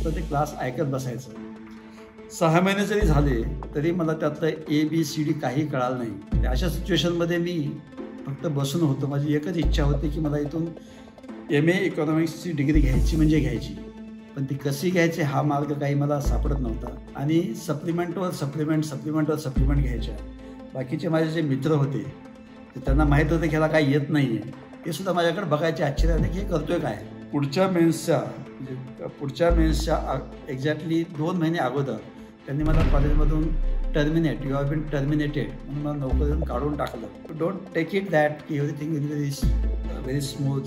फक्त ते क्लास ऐकत बसायचं. 6 महिने जरी झाले तरी मला त्यातलं ABCD काही कळालं नाही. अशा सिच्युएशनमध्ये मी फक्त बसून होतो. माझी एकच इच्छा होती की मला इथून MA इकॉनॉमिक्सची डिग्री घ्यायची म्हणजे घ्यायची, पण ती कशी घ्यायची हा मार्ग काही मला सापडत नव्हता. आणि सप्लिमेंटवर सप्लिमेंट घ्यायच्या. बाकीचे माझे जे मित्र होते ते त्यांना माहीत होतं की ह्याला काही येत नाही आहे, ते सुद्धा माझ्याकडे बघायचे आश्चर्याने की हे करतोय काय. पुढच्या मेन्सच्या एक्झॅक्टली 2 महिने अगोदर त्यांनी मला कॉलेजमधून यू हॅव बीन टर्मिनेटेड म्हणून मला नोकरीतून काढून टाकलं. डोंट टेक इट दॅट की everything will very smooth.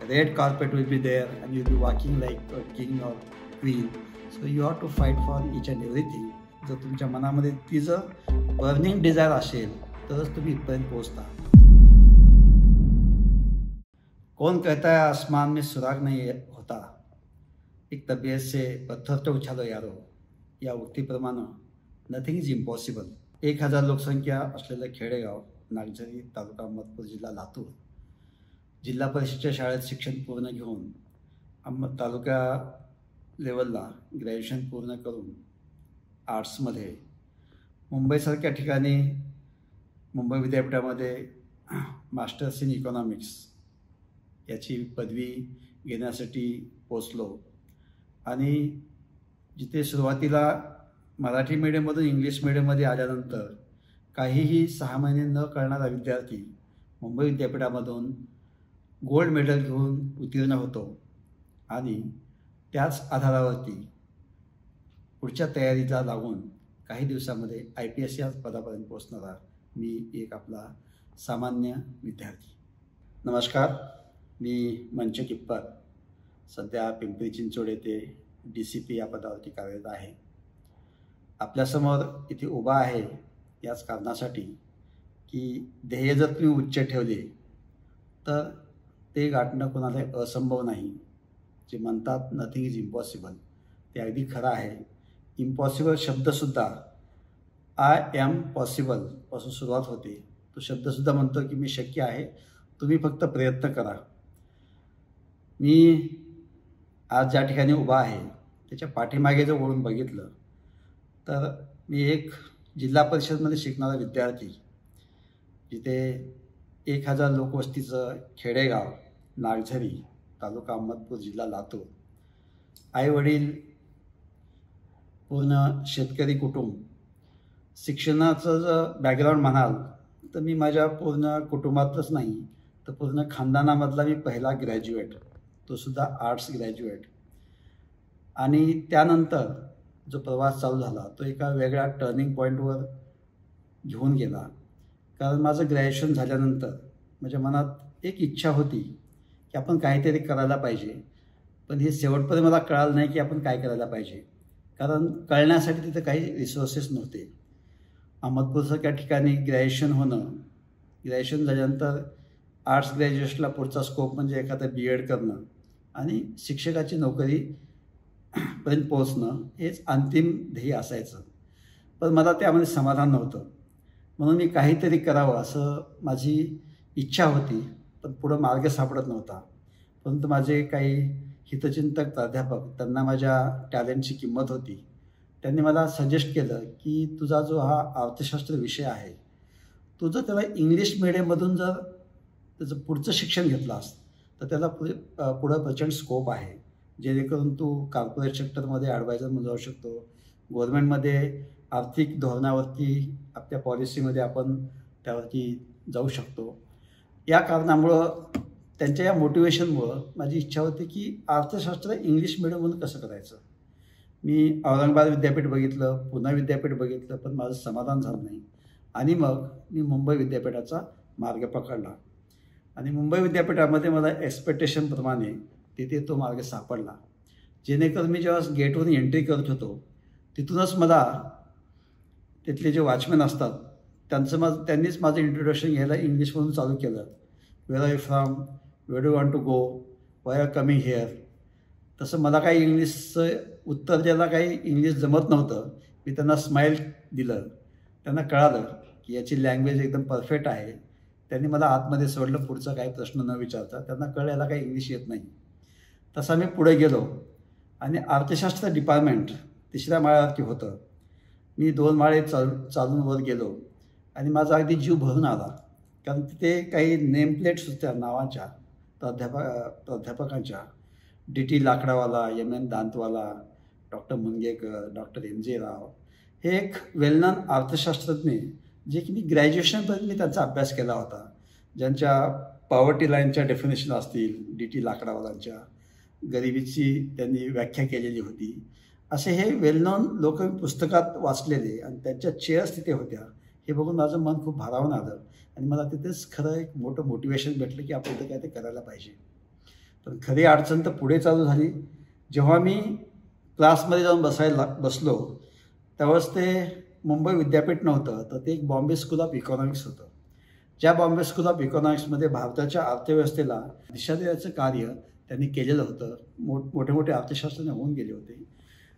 Red carpet will be there and you be walking like king or queen. So you have to fight for each and everything. जर तुमच्या मनामध्ये ती जर बर्निंग डिझायर असेल तरच तुम्ही इथपर्यंत पोहोचता. कौन कहता है आसमान में सुराग नहीं होता, एक तबीयत से पत्थर तो उछालो यारो, या उक्तीप्रमाणे नथिंग इज इम्पॉसिबल. 1000 लोकसंख्या असलेलं खेडेगाव, नागझरी, तालुका अहमदपूर, जिल्हा लातूर. जिल्हा परिषदेच्या शाळेत शिक्षण पूर्ण घेऊन तालुका लेवलला ग्रॅज्युएशन पूर्ण करून आर्ट्समध्ये मुंबईसारख्या ठिकाणी मुंबई विद्यापीठामध्ये मास्टर्स इन इकॉनॉमिक्स याची पदवी घेण्यासाठी पोचलो. आणि जिथे सुरुवातीला मराठी मीडियममधून इंग्लिश मीडियममध्ये आल्यानंतर काहीही 6 महिने न कळणारा विद्यार्थी मुंबई विद्यापीठामधून गोल्ड मेडल घेऊन उत्तीर्ण होतो. आणि त्याच आधारावरती पुढच्या तयारीला लागून काही दिवसामध्ये IPS या पदापर्यंत पोचणारा मी एक आपला सामान्य विद्यार्थी. नमस्कार, मी मंच किप्पर. सध्या पिंपरी चिंचवड येथे DCP या पदावरती कार्यरत आहे. आपल्यासमोर इथे उभा आहे याच कारणासाठी की ध्येय जर तुम्ही उच्च ठेवले तर ते गाठणं कोणाला असंभव नाही. जे म्हणतात नथिंग इज इम्पॉसिबल, ते अगदी खरं आहे. इम्पॉसिबल शब्दसुद्धा आय एम पॉसिबल पासून सुरुवात होते. तो शब्दसुद्धा म्हणतो की मी शक्य आहे, तुम्ही फक्त प्रयत्न करा. मी आज ज्या ठिकाणी उभा आहे त्याच्या पाठीमागे जर वळून बघितलं तर मी एक जिल्हा परिषदमध्ये शिकणारा विद्यार्थी, जिथे 1000 लोकवस्तीचं खेडेगाव, नागझरी, तालुका अहमदपूर, जिल्हा लातूर. आई वडील, पूर्ण शेतकरी कुटुंब. शिक्षणाचं जर बॅकग्राऊंड म्हणाल तर मी माझ्या पूर्ण कुटुंबातच नाही तर पूर्ण खानदानामधला मी पहिला ग्रॅज्युएट, तो सुद्धा आर्ट्स ग्रॅज्युएट. आणि त्यानंतर जो प्रवास चालू झाला तो एका वेगळ्या टर्निंग पॉईंटवर घेऊन गेला. कारण माझं ग्रॅज्युएशन झाल्यानंतर माझ्या मनात एक इच्छा होती की आपण काहीतरी करायला पाहिजे, पण हे शेवटपर्यंत मला कळालं नाही की आपण काय करायला पाहिजे. कारण कळण्यासाठी तिथे काही रिसोर्सेस नव्हते. अहमदपूरसारख्या ठिकाणी ग्रॅज्युएशन झाल्यानंतर आर्ट्स ग्रॅज्युएशनला पुढचा स्कोप म्हणजे एखादं BEd करणं आणि शिक्षकाची नोकरी पर्यंत पोहोचणं हेच अंतिम ध्येय असायचं. पण मला त्यामध्ये समाधान नव्हतं. म्हणून मी काहीतरी करावं असं माझी इच्छा होती, पण पुढं मार्ग सापडत नव्हता. परंतु माझे काही हितचिंतक प्राध्यापक, त्यांना माझ्या टॅलेंटची किंमत होती. त्यांनी मला सजेस्ट केलं की तुझा जो हा अर्थशास्त्र विषय आहे, तू जर त्याला इंग्लिश मीडियममधून जर त्याचं पुढचं शिक्षण घेतलास तर त्याला पुढं प्रचंड स्कोप आहे. जेणेकरून तू कॉर्पोरेट सेक्टरमध्ये ॲडवायझर म्हणून जाऊ शकतो. गव्हर्नमेंटमध्ये आर्थिक धोरणावरती आपल्या पॉलिसीमध्ये आपण त्यावरती जाऊ शकतो. या कारणामुळं, त्यांच्या या मोटिवेशनमुळं माझी इच्छा होती की अर्थशास्त्र इंग्लिश मीडियममधून कसं करायचं. मी औरंगाबाद विद्यापीठ बघितलं, पुणे विद्यापीठ बघितलं, पण माझं समाधान झालं नाही. आणि मग मी मुंबई विद्यापीठाचा मार्ग पकडला. आणि मुंबई विद्यापीठामध्ये मला एक्सपेक्टेशनप्रमाणे तिथे तो मार्ग सापडला. जेणेकरून मी जेव्हा गेटवरून एंट्री करत होतो तिथूनच मला तिथले जे वॉचमॅन असतात त्यांनीच माझं इंट्रोडक्शन घ्यायला इंग्लिशमधून चालू केलं. Where are you from, where do want to go, why are coming here. तसं मला काही इंग्लिशचं उत्तर द्यायला काही इंग्लिश जमत नव्हतं. मी त्यांना स्माईल दिलं. त्यांना कळालं की याची लँग्वेज एकदम परफेक्ट आहे. त्यांनी मला आतमध्ये सोडलं, पुढचा काही प्रश्न न विचारता. त्यांना कळायला काही इंग्लिश येत नाही. तसा मी पुढे गेलो आणि अर्थशास्त्र डिपार्टमेंट 3ऱ्या माळ्यावरती होतं. मी 2 माळे चालून वर गेलो आणि माझा अगदी जीव भरून आला, कारण तिथे काही नेमप्लेट्स होत्या नावाच्या प्राध्यापकांच्या. DT लाकडावाला, MN Dantwala, doctor Mungekar, doctor MJ राव, हे एक वेल नोन अर्थशास्त्रज्ञ जे की मी ग्रॅज्युएशनपर्यंत मी त्यांचा अभ्यास केला होता, ज्यांच्या पॉवर्टी लाईनच्या डेफिनेशन असतील, DT लाकडावालांच्या, गरिबीची त्यांनी व्याख्या केलेली होती. असे हे वेल नोन लोक मी पुस्तकात वाचलेले आणि त्यांच्या चेअर्स तिथे होत्या. हे बघून माझं मन खूप भारावून आलं आणि मला तिथेच खरं एक मोठं मोटिवेशन भेटलं की आपण इथं काय ते करायला पाहिजे. पण खरी अडचण तर पुढे चालू झाली. जेव्हा मी क्लासमध्ये जाऊन बसलो त्यावेळेस ते मुंबई विद्यापीठ नव्हतं, तर ते एक बॉम्बे स्कूल ऑफ इकॉनॉमिक्स होतं. ज्या बॉम्बे स्कूल ऑफ इकॉनॉमिक्समध्ये भारताच्या अर्थव्यवस्थेला दिशा देण्याचं कार्य त्यांनी केलेलं होतं. मोठे मोठे अर्थशास्त्रज्ञ होऊन गेले होते.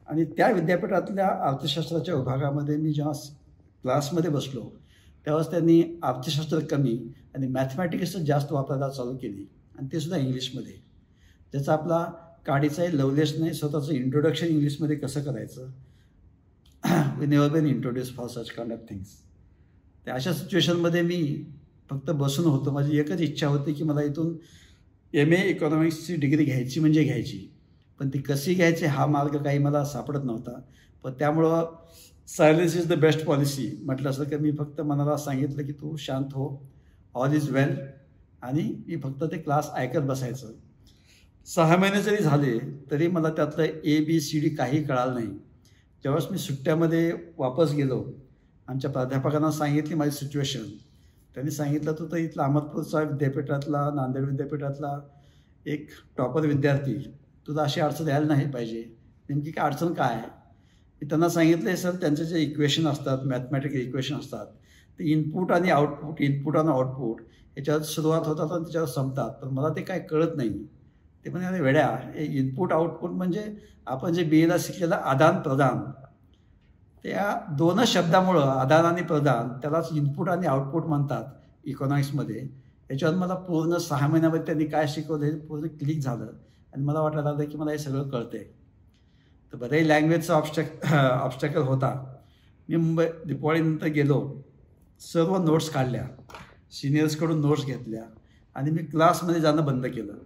आणि त्या विद्यापीठातल्या अर्थशास्त्राच्या विभागामध्ये मी जेव्हा क्लासमध्ये बसलो त्यावेळेस त्यांनी अर्थशास्त्र कमी आणि मॅथमॅटिक्स जास्त वापरायला चालू केली, आणि ते सुद्धा इंग्लिशमध्ये. ज्याचा आपला काडीचाही लवलेसने स्वतःचं इंट्रोडक्शन इंग्लिशमध्ये कसं करायचं, we never been introduce for such kind of things. त्या अशा सिच्युएशनमध्ये मी फक्त बसून होतो. माझी एकच इच्छा होती की मला इथून MA इकॉनॉमिक्सची डिग्री घ्यायची म्हणजे घ्यायची, पण ती कशी घ्यायची हा मार्ग काही मला सापडत नव्हता. पण त्यामुळं silence is the best policy म्हटलं असं की मी फक्त मनाला सांगितलं की तू शांत हो, ऑल इज वेल, आणि मी फक्त ते क्लास ऐकत बसायचं. 6 महिने जरी झाले तरी मला त्यातलं ABCD काही कळालं नाही. त्यावेळेस मी सुट्ट्यामध्ये वापस गेलो. आमच्या प्राध्यापकांना सांगितली माझी सिच्युएशन. त्यांनी सांगितलं तू तर इथला अहमदपूरचा विद्यापीठातला, नांदेड विद्यापीठातला एक टॉपर विद्यार्थी, तुला अशी अडचण यायला नाही पाहिजे. नेमकी काय अडचण काय आहे? मी त्यांना सांगितलं सर, त्यांचे जे इक्वेशन असतात, मॅथमॅटिकल इक्वेशन असतात, ते इनपुट आणि आउटपुट, इनपुट आणि आउटपुट याच्यात सुरुवात होतात आणि त्याच्यावर संपतात, पण मला ते काय कळत नाही. ते म्हणजे अरे वेड्या, हे इनपुट आउटपुट म्हणजे आपण जे BAला शिकलेलं आदान प्रदान, त्या 2 शब्दामुळं आदान आणि प्रदान त्यालाच इनपुट आणि आउटपुट म्हणतात इकॉनॉमिक्समध्ये. याच्यावर मला पूर्ण 6 महिन्यामध्ये त्यांनी काय शिकवलं हे पूर्ण क्लिक झालं आणि मला वाटायला लागलं की मला हे सगळं कळतंय. तर बरंही लँग्वेजचा ऑब्स्टॅकल होता. मी मुंबई दिवाळीनंतर गेलो, सर्व नोट्स काढल्या, सिनियर्सकडून नोट्स घेतल्या आणि मी क्लासमध्ये जाणं बंद केलं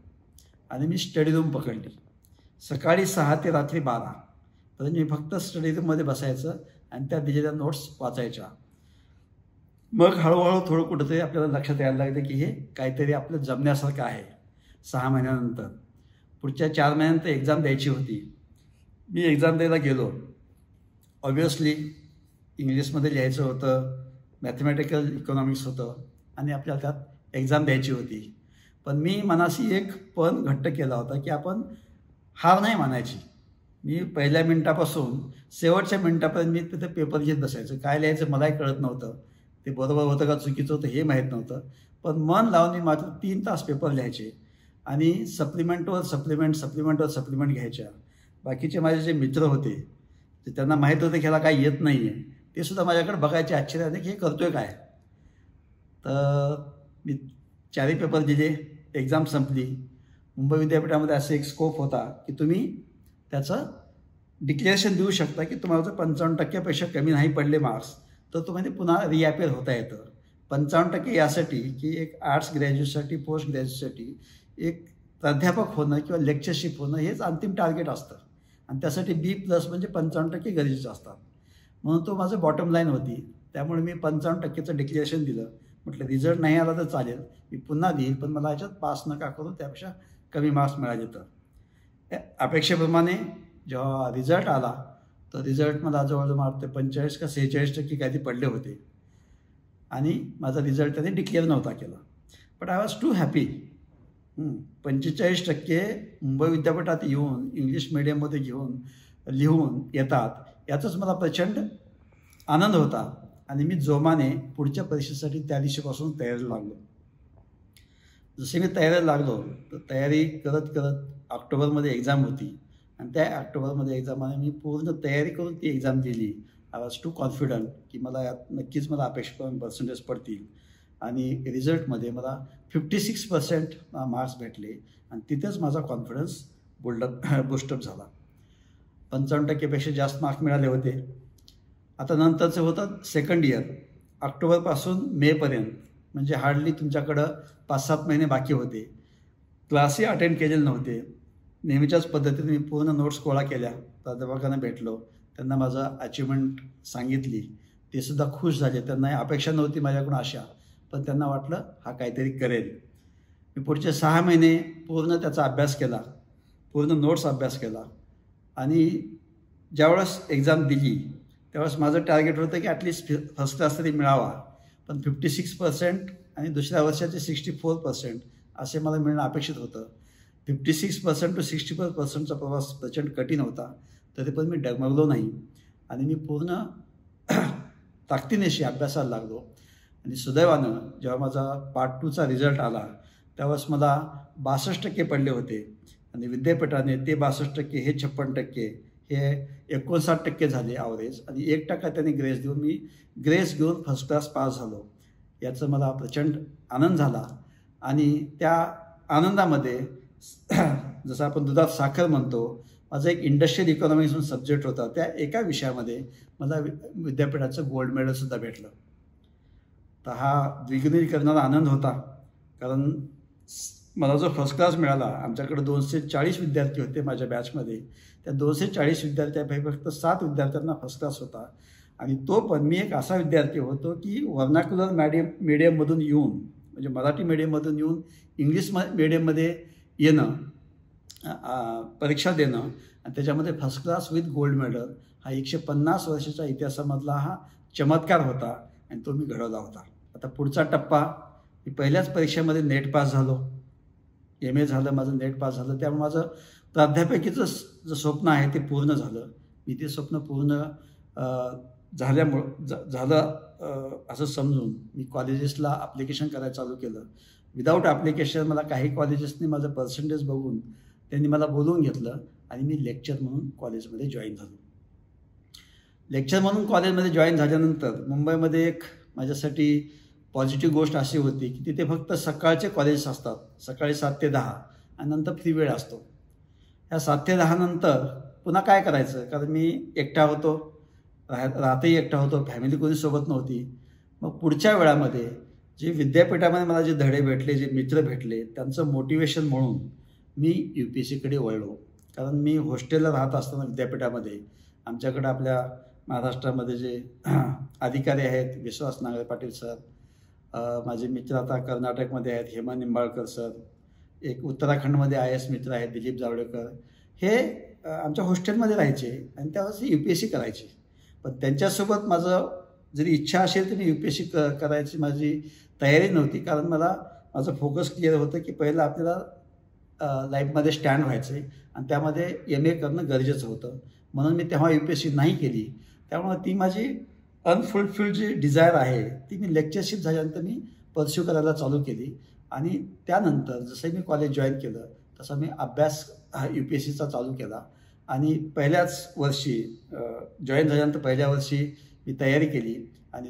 आणि मी स्टडी रूम पकडली. सकाळी 6 ते रात्री 12 पर्यंत मी फक्त स्टडी रूममध्ये बसायचं आणि त्या दिलेल्या नोट्स वाचायच्या. मग हळूहळू थोडं कुठंतरी आपल्याला लक्षात यायला लागतं की हे काहीतरी आपलं जमण्यासारखं आहे. 6 महिन्यानंतर पुढच्या 4 महिन्यानंतर एक्झाम द्यायची होती. मी एक्झाम द्यायला गेलो. ऑब्व्हियसली इंग्लिशमध्ये लिहायचं होतं, मॅथमॅटिकल इकॉनॉमिक्स होतं आणि आपल्याला त्यात एक्झाम द्यायची होती. पण मी मनाशी एक पण घट्ट केला होता की आपण हार नाही मानायची. मी पहिल्या मिनिटापासून शेवटच्या मिनिटापर्यंत मी तिथे पेपर घेत बसायचं. काय लिहायचं मलाही कळत नव्हतं, ते बरोबर होतं का चुकीचं होतं हे माहीत नव्हतं. पण मन लावून मी मात्र 3 तास पेपर लिहायचे आणि सप्लिमेंटवर सप्लिमेंट घ्यायच्या. बाकीचे माझे जे मित्र होते ते त्यांना माहीत होतं की ह्याला काही येत नाही आहे, ते सुद्धा माझ्याकडे बघायचे आश्चर्याने की हे करतोय काय. तर मी 4 पेपर दिले, एक्झाम संपली. मुंबई विद्यापीठामध्ये असे एक स्कोप होता की तुम्ही त्याचं डिक्लेरेशन देऊ शकता की तुम्हाला जर 55% कमी नाही पडले मार्क्स तर तुम्हाला पुन्हा रिअपिअर होता येतं. 55% यासाठी की एक आर्ट्स ग्रॅज्युएटसाठी, पोस्ट ग्रॅज्युएटसाठी एक प्राध्यापक होणं किंवा लेक्चरशिप होणं हेच अंतिम टार्गेट असतं आणि त्यासाठी B+ म्हणजे 55% गरजेचं असतात. म्हणून तो माझं बॉटम लाईन होती. त्यामुळे मी 55%चं डिक्लेरेशन दिलं. म्हटलं रिझल्ट नाही आला तर चालेल, मी पुन्हा देईल, पण मला याच्यात पास नका करू, त्यापेक्षा कमी मार्क्स मिळाले तर. अपेक्षेप्रमाणे जेव्हा रिझल्ट आला तर रिझल्ट मला जवळजवळ मला 45 का 46% काहीतरी पडले होते आणि माझा रिझल्ट त्याने डिक्लेअर नव्हता केला. But I was too happy. 45% Mumbai विद्यापीठात येऊन इंग्लिश मिडियममध्ये लिहून येतात याचाच मला प्रचंड आनंद होता आणि मी जोमाने पुढच्या परीक्षेसाठी त्या दिवशीपासून तयारीला लागलो. जसे मी तयारीला लागलो तर तयारी करत ऑक्टोबरमध्ये एक्झाम होती आणि त्या ऑक्टोबरमध्ये एक्झाममध्ये मी पूर्ण तयारी करून ती एक्झाम दिली. आय वॉज टू कॉन्फिडंट की मला यात नक्कीच मला अपेक्षित पर्सेंटेज पडतील आणि रिझल्टमध्ये मला 56% मार्क्स भेटले आणि तिथेच माझा कॉन्फिडन्स बुस्टअप झाला. 55% जास्त मार्क मिळाले होते. आता नंतरचं होतं सेकंड इयर, ऑक्टोबरपासून मेपर्यंत, म्हणजे हार्डली तुमच्याकडं 5-7 महिने बाकी होते. क्लासही अटेंड केलेले नव्हते. नेहमीच्याच पद्धतीने मी पूर्ण नोट्स गोळा केल्या, प्राध्यापकांना भेटलो, त्यांना माझं अचिव्हमेंट सांगितली. ते सुद्धा खुश झाले. त्यांना अपेक्षा नव्हती माझ्याकडून अशा, पण त्यांना वाटलं हा काहीतरी करेल. मी पुढचे 6 महिने पूर्ण त्याचा अभ्यास केला, पूर्ण नोट्स अभ्यास केला. आणि ज्यावेळेस एक्झाम दिली त्यावेळेस माझं टार्गेट होतं की ॲटलिस्ट फर्स्ट क्लास तरी मिळावा. पण 56% आणि दुसऱ्या वर्षाचे 64% असे मला मिळणं अपेक्षित होतं. 56% to 64%चा प्रवास प्रचंड कठीण होता. तरी पण मी डगमगलो नाही आणि मी पूर्ण ताकदीनिशी अभ्यासाला लागलो. आणि सुदैवानं जेव्हा माझा पार्ट 2चा रिझल्ट आला त्यावेळेस मला 62% पडले होते. आणि विद्यापीठाने ते 62% हे 56% हे 59% झाले ॲव्हरेज. आणि 1% त्यांनी ग्रेस देऊन मी ग्रेस घेऊन फर्स्ट क्लास पास झालो. याचं मला प्रचंड आनंद झाला. आणि त्या आनंदामध्ये जसं आपण दुधात साखर म्हणतो, माझा एक इंडस्ट्रियल इकॉनॉमिक्स म्हणून सब्जेक्ट होता. त्या एका विषयामध्ये मला विद्यापीठाचं गोल्ड मेडलसुद्धा भेटलं. तर हा द्विगुणित करणारा आनंद होता. कारण मला जो फर्स्ट क्लास मिळाला, आमच्याकडे 240 विद्यार्थी होते माझ्या बॅचमध्ये. त्या 240 विद्यार्थ्यांपैकी फक्त 7 विद्यार्थ्यांना फर्स्ट क्लास होता. आणि तो पण मी एक असा विद्यार्थी होतो की व्हर्नाक्युलर मीडियममधून येऊन, म्हणजे मराठी मीडियममधून येऊन इंग्लिश मीडियममध्ये येणं, परीक्षा देणं आणि त्याच्यामध्ये first class with gold medal, हा 150 वर्षाच्या इतिहासामधला हा चमत्कार होता आणि तो मी घडवला होता. आता पुढचा टप्पा, मी पहिल्याच परीक्षेमध्ये नेट पास झालो. MA झालं माझं, नेट पास झालं. त्यामुळे माझं प्राध्यापकीचं जे स्वप्न आहे ते पूर्ण झालं. मी ते स्वप्न पूर्ण झालं असं समजून मी कॉलेजेसला ॲप्लिकेशन करायला चालू केलं. विदाऊट ॲप्लिकेशन मला काही कॉलेजेसनी माझं पर्सेंटेज बघून त्यांनी मला बोलवून घेतलं आणि मी लेक्चर म्हणून कॉलेजमध्ये जॉईन झालो. लेक्चर म्हणून कॉलेजमध्ये जॉईन झाल्यानंतर मुंबईमध्ये एक माझ्यासाठी पॉझिटिव्ह गोष्ट अशी होती की तिथे फक्त सकाळचे कॉलेजेस असतात, सकाळी 7 ते 10, आणि नंतर फ्री वेळ असतो. ह्या 7 ते 10 नंतर पुन्हा काय करायचं, कारण मी एकटा होतो, राहतही एकटा होतो, फॅमिली कोणी सोबत नव्हती. मग पुढच्या वेळामध्ये जे विद्यापीठामध्ये मला जे धडे भेटले, जे मित्र भेटले, त्यांचं मोटिवेशन म्हणून मी UPSCकडे वळलो. कारण मी हॉस्टेलला राहत असताना विद्यापीठामध्ये आमच्याकडे आपल्या महाराष्ट्रामध्ये जे अधिकारी आहेत, विश्वास नांगरे पाटील सर, माझे मित्र आता कर्नाटकमध्ये आहेत, हेमा निंबाळकर सर, एक उत्तराखंडमध्ये IAS मित्र आहेत दिलीप जावडेकर, हे आमच्या हॉस्टेलमध्ये राहायचे आणि त्यावेळेस UPSC करायचे. पण त्यांच्यासोबत माझं जरी इच्छा असेल तर मी UPSC करायची माझी तयारी नव्हती. कारण मला माझं फोकस क्लिअर होतं की पहिलं आपल्याला लाईफमध्ये स्टँड व्हायचं आहे आणि त्यामध्ये MA करणं गरजेचं होतं. म्हणून मी तेव्हा UPSC नाही केली. त्यामुळे ती माझी अनफुलफिल्ड जी डिझायर आहे ती मी लेक्चरशिप झाल्यानंतर मी परस्यू करायला चालू केली. आणि त्यानंतर जसं मी कॉलेज जॉईन केलं तसा मी अभ्यास UPSCचा चालू केला. आणि पहिल्याच वर्षी जॉईन झाल्यानंतर पहिल्या वर्षी मी तयारी केली आणि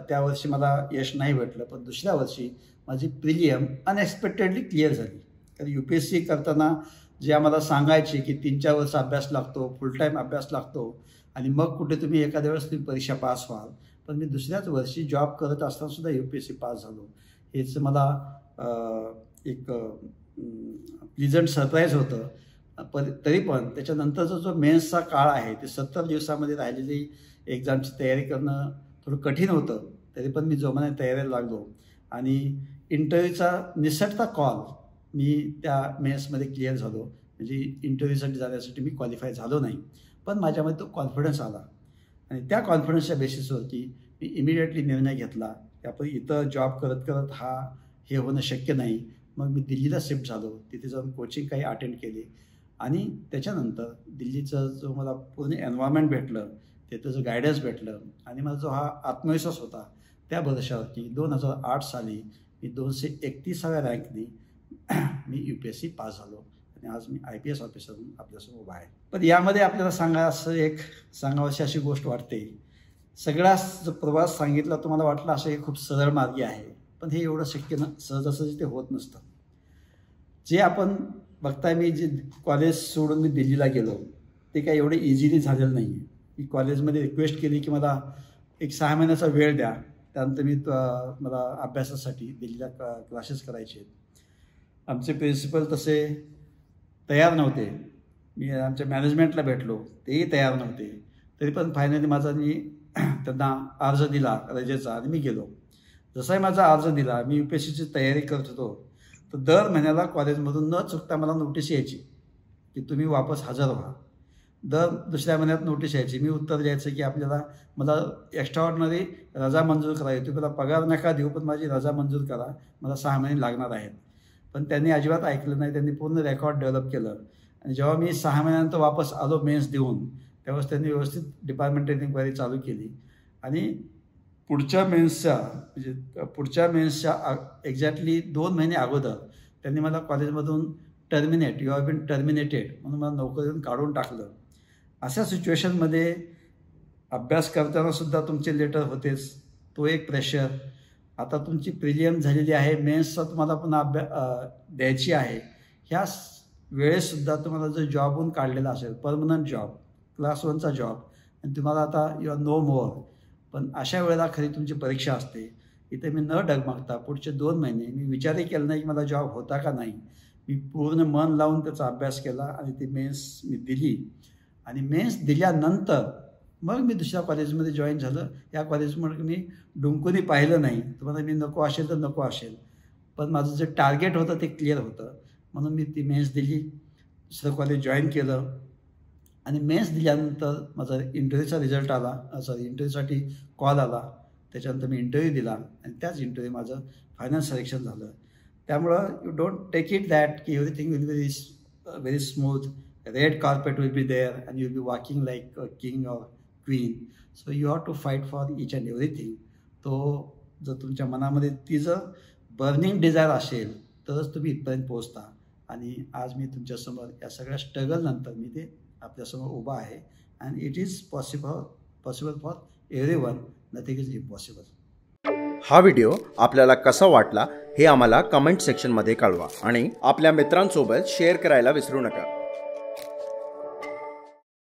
त्या वर्षी मला यश नाही भेटलं. पण दुसऱ्या वर्षी माझी प्रिलियम अनएक्सपेक्टेडली क्लिअर झाली. कारण UPSC करताना जे आम्हाला सांगायचे की 3-4 वर्ष अभ्यास लागतो, फुल टाईम अभ्यास लागतो आणि मग कुठे तुम्ही एखाद्या वेळेस तुम्ही परीक्षा पास व्हाल. पण मी दुसऱ्याच वर्षी जॉब करत असतानासुद्धा UPSC पास झालो. हेच मला एक प्लिजंट सरप्राईज होतं. तरी पण त्याच्यानंतरचा जो मेन्सचा काळ आहे ते 70 दिवसामध्ये राहिलेली एक्झामची तयारी करणं थोडं कठीण होतं. तरी पण मी जोमाने तयारीला लागलो आणि इंटरव्ह्यूचा निसटता कॉल मी त्या मेन्समध्ये क्लिअर झालो. म्हणजे इंटरव्ह्यूसाठी जाण्यासाठी मी क्वालिफाय झालो नाही, पण माझ्यामध्ये तो कॉन्फिडन्स आला आणि त्या कॉन्फिडन्सच्या बेसिसवरती मी इमिडिएटली निर्णय घेतला की आपण इथं जॉब करत करत हे होणं शक्य नाही. मग मी दिल्लीला शिफ्ट झालो. तिथे जाऊन कोचिंग काही अटेंड केली आणि त्याच्यानंतर दिल्लीचं जो मला पूर्ण एन्व्हायरमेंट भेटलं, तिथं जो गायडन्स भेटलं आणि माझा जो हा आत्मविश्वास होता त्या भरोशावरती 2008 साली मी 231व्या रँकनी मी UPSC पास झालो आणि आज मी IPS ऑफिसर म्हणून आपल्यासमोर उभा आहे. पण यामध्ये आपल्याला सांगावशी अशी गोष्ट वाटते, सगळा जो प्रवास सांगितला तुम्हाला वाटलं असं हे खूप सरळ मार्गी आहे, पण हे एवढं शक्य सहजासहजी ते होत नसतं. जे आपण बघताय, मी जे कॉलेज सोडून मी दिल्लीला गेलो ते काही एवढे इझिली झालेलं नाही आहे. मी कॉलेजमध्ये रिक्वेस्ट केली की मला एक 6 महिन्याचा वेळ द्या, त्यानंतर मी मला अभ्यासासाठी दिल्लीला क्लासेस करायचे आहेत. आमचे प्रिन्सिपल तसे तयार नव्हते. मी आमच्या मॅनेजमेंटला भेटलो, तेही तयार नव्हते. तरी पण फायनली मी त्यांना अर्ज दिला रजेचा आणि मी गेलो. जसाही माझा अर्ज दिला, मी UPSCची तयारी करत होतो, तर दर महिन्याला कॉलेजमधून न चुकता मला नोटीस यायची की तुम्ही वापस हजर व्हा. दर दुसऱ्या महिन्यात नोटीस यायची. मी उत्तर द्यायचं की मला एक्स्ट्राऑर्डिनरी रजा मंजूर करावी, तुम्ही मला पगार नका देऊ पण माझी रजा मंजूर करा, मला 6 महिने लागणार आहेत. पण त्यांनी अजिबात ऐकलं नाही. त्यांनी पूर्ण रेकॉर्ड डेव्हलप केलं आणि जेव्हा मी 6 महिन्यानंतर वापस आलो मेन्स देऊन, त्यावेळेस त्यांनी व्यवस्थित डिपार्टमेंटल इन्क्वायरी चालू केली आणि पुढच्या मेन्सच्या एक्झॅक्टली 2 महिने अगोदर त्यांनी मला कॉलेजमधून यू हॅव बीन टर्मिनेटेड म्हणून मला नोकरीतून काढून टाकलं. अशा सिच्युएशनमध्ये अभ्यास करताना सुद्धा तुमचे लेटर होतेच, तो एक प्रेशर. आता तुमची प्रिलियम झालेली आहे, मेन्सचा तुम्हाला पुन्हा द्यायची आहे. ह्या वेळेससुद्धा तुम्हाला जर जॉबहून काढलेला असेल, परमनंट जॉब, क्लास 1चा जॉब, आणि तुम्हाला आता यू आर नो मोर, पण अशा वेळेला खरी तुमची परीक्षा असते. इथे मी न डगमगता पुढचे 2 महिने मी विचारही केला नाही की मला जॉब होता का नाही. मी पूर्ण मन लावून त्याचा अभ्यास केला आणि ती मेन्स मी दिली आणि मेन्स दिल्यानंतर मग मी दुसऱ्या कॉलेजमध्ये जॉईन झालं. या कॉलेजमध्ये मी डुंकूनही पाहिलं नाही. तुम्हाला मी नको असेल तर नको असेल, पण माझं जे टार्गेट होतं ते क्लिअर होतं म्हणून मी ती मेन्स दिली, दुसरं कॉलेज जॉईन केलं आणि मेन्स दिल्यानंतर माझा इंटरव्ह्यूचा रिझल्ट आला. इंटरव्ह्यूसाठी कॉल आला. त्याच्यानंतर मी इंटरव्ह्यू दिला आणि त्याच इंटरव्ह्यू माझं फायनल सिलेक्शन झालं. त्यामुळं you don't take it that की everything will be very smooth, red carpet will be there and you will be walking like a king or queen. So you have to fight for each and everything. तो जर तुमच्या मनामध्ये ती जर burning Dzire असेल तरच तुम्ही इथपर्यंत पोहोचता. आणि आज मी तुमच्यासमोर या सगळ्या स्ट्रगलनंतर मी ते आपल्यासमोर उभा आहे. And it is possible for everyone, nothing is impossible. हा व्हिडिओ आपल्याला कसा वाटला हे आम्हाला कमेंट सेक्शनमध्ये कळवा आणि आपल्या मित्रांसोबत शेअर करायला विसरू नका.